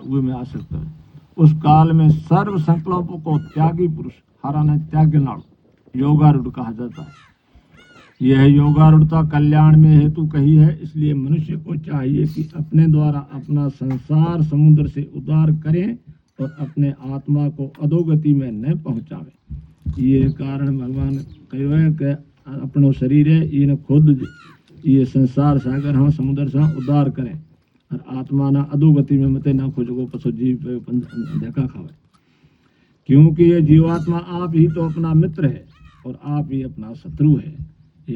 वे में आसक्त है। उस काल में सर्व संकल्पों को त्यागी पुरुष हरा ने त्याग नाड़ योगारूढ़ कहा जाता है। यह योगारूढ़ता कल्याण में हेतु कही है। इसलिए मनुष्य को चाहिए कि अपने द्वारा अपना संसार समुद्र से उद्धार करें और अपने आत्मा को अधोगति में न पहुंचावे। ये कारण भगवान कहो है कि अपनो शरीर है इन खुद ये संसार सागर हाँ समुद्र से उद्धार करें और आत्मा ना अधोगति में मते ना खोजो पसो जीव देखा खावे। क्योंकि ये जीवात्मा आप ही तो अपना मित्र है और आप ही अपना शत्रु है। ये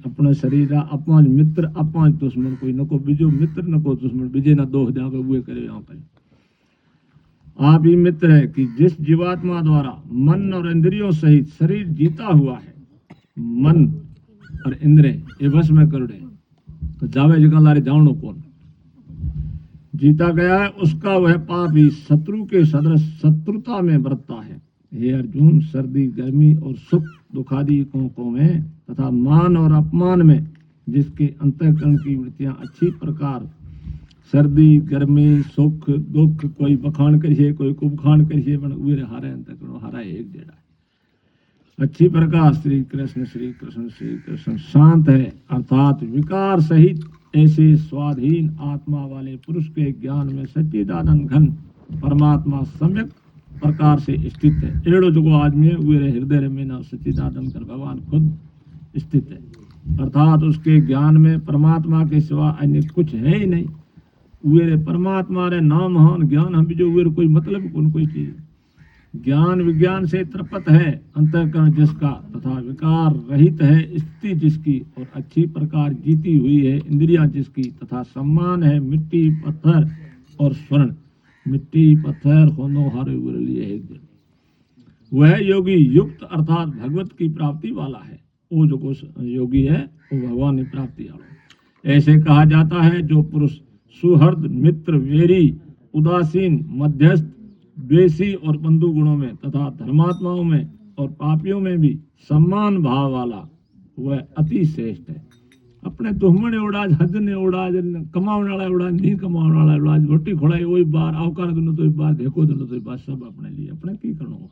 अपना शरीर अपना मित्र अपना दुश्मन कोई नको बीजो मित्र नको दुश्मन बीजे ना दोष जाकर वो करे यहाँ पर आप ही मित्र है कि जिस जीवात्मा द्वारा मन और इंद्रियों सहित शरीर जीता हुआ है। मन और इंद्रिय ये वश में कर दे तो जावे जगह लारे जावनो कौन जीता गया है उसका वह पाप ही शत्रु के सदृश शत्रुता में बरतता है। हे अर्जुन सर्दी गर्मी और सुख दुखादि को में तथा मान और अपमान में जिसके अंतःकरण की वृत्तियां अच्छी प्रकार सर्दी गर्मी सुख दुख कोई बखान करिए कोई कुबखान करिए पण उरे हारे अंतःकरण हारा एक जेड़ा अच्छी प्रकार श्री कृष्ण श्री कृष्ण श्री कृष्ण शांत है अर्थात विकार सहित ऐसे स्वाधीन आत्मा वाले पुरुष के ज्ञान में सच्चिदानंद घन परमात्मा सम्यक प्रकार से स्थित है। एड़ो जो आदमी है वे हृदय में ना सच्चिदानंद कर भगवान खुद स्थित है अर्थात उसके ज्ञान में परमात्मा के सिवा अन्य कुछ है ही नहीं। वे परमात्मा रे नाम महान ज्ञान हम जो वे कोई मतलब कौन कोई चीज ज्ञान विज्ञान से तृप्त है अंतःकरण जिसका तथा विकार रहित है स्थिति जिसकी और अच्छी प्रकार जीती हुई है इंद्रियां जिसकी तथा सम्मान है मिट्टी पत्थर और स्वर्ण मिट्टी पत्थर होनो हारे लिए एक दिन वह योगी युक्त अर्थात भगवत की प्राप्ति वाला है। वो जो योगी है वो भगवान की प्राप्ति वाला। ऐसे कहा जाता है जो पुरुष सुहृद मित्र वेरी उदासीन मध्यस्थ द्वेषी और बंधु गुणों में तथा धर्मात्माओं में और पापियों में भी सम्मान भाव वाला वह अति श्रेष्ठ है। अपने दुश्मन उड़ाज हद ने उड़ाज कमाने वाला उड़ाज नहीं कमाने वाला उड़ाज रोटी खोड़ाई वही बार आवकार दोनों तो बार देखो दोनों तो बार सब अपने लिए अपने की करो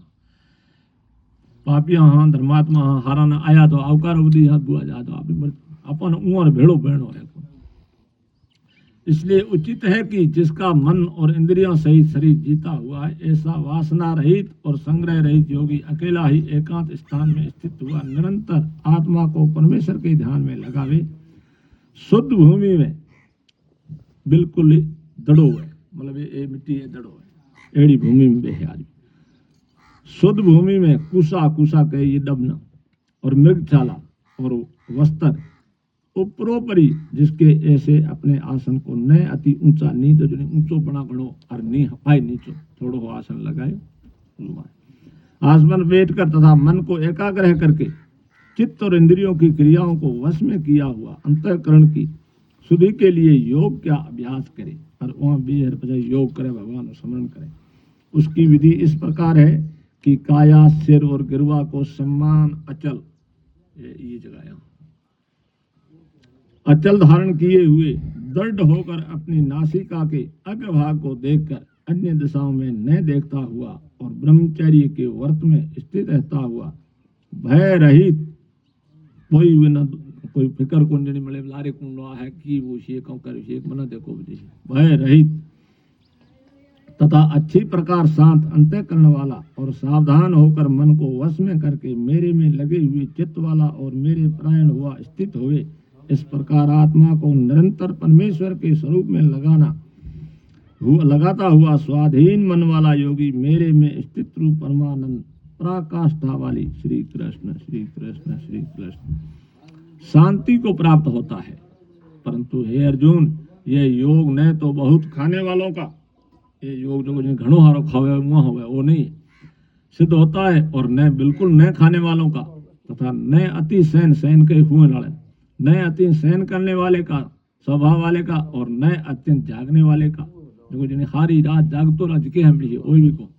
पापिया हाँ धर्मात्मा हाँ हारा ना आया तो आवकार अवधि हाथ बुआ जा तो अपन उमर भेड़ो बहनो है। इसलिए उचित है कि जिसका मन और इंद्रियों सहित शरीर जीता हुआ है ऐसा वासना रहित और संग्रह रहित योगी अकेला ही एकांत स्थान में स्थित हुआ निरंतर आत्मा को परमेश्वर के ध्यान में लगावे शुद्ध भूमि में बिल्कुल दड़ो है मतलब ये मिट्टी है दड़ो है एड़ी भूमि में बेहे आदमी शुद्ध भूमि में कुसा कुसा कहे ये डबना और मृगशाला और वस्त्र उपरोपरी जिसके ऐसे अपने आसन को न अति ऊंचा नी तो जो ऊंचो बना घणो और नी हपाई नीचो थोड़ो हो आसन लगाए आसमान बैठ कर तथा मन को एकाग्र करके चित्त और इंद्रियों की क्रियाओं को वश में किया हुआ अंतःकरण की शुद्धि के लिए योग का अभ्यास करे और वहां भी योग करे भगवान को स्मरण करे। उसकी विधि इस प्रकार है कि काया सिर और गिरवा को सम्मान अचल ये जगह अचल धारण किए हुए दृढ़ होकर अपनी नासिका के अग्रभाग को देखकर अन्य दिशाओं में न देखता हुआ और ब्रह्मचर्य के व्रत में स्थित रहता हुआ भय रहित कोई फिकर को नहीं मिले लारे कौन है कि वो शेख कर शेख मना देखो भय रहित तथा अच्छी प्रकार शांत अंतःकरण वाला और सावधान होकर मन को वश में करके मेरे में लगे हुए चित्त वाला और मेरे प्रायण हुआ स्थित हुए इस प्रकार आत्मा को निरंतर परमेश्वर के स्वरूप में लगाता हुआ स्वाधीन मन वाला योगी मेरे में स्थित रूप परमानंद पराकाष्ठा वाली श्री कृष्ण श्री कृष्ण श्री कृष्ण शांति को प्राप्त होता है। परंतु हे अर्जुन ये योग न तो बहुत खाने वालों का ये योग जो घणो हारो खावे मुँह होवे वो नहीं सिद्ध होता है और न बिल्कुल न खाने वालों का तथा न अति सहन के हुए वाले न अत्यंत सहन करने वाले का स्वभाव वाले का और न अत्यंत जागने वाले का जो जिन्हें हारी रात जागतो रह के हम भी वही भी को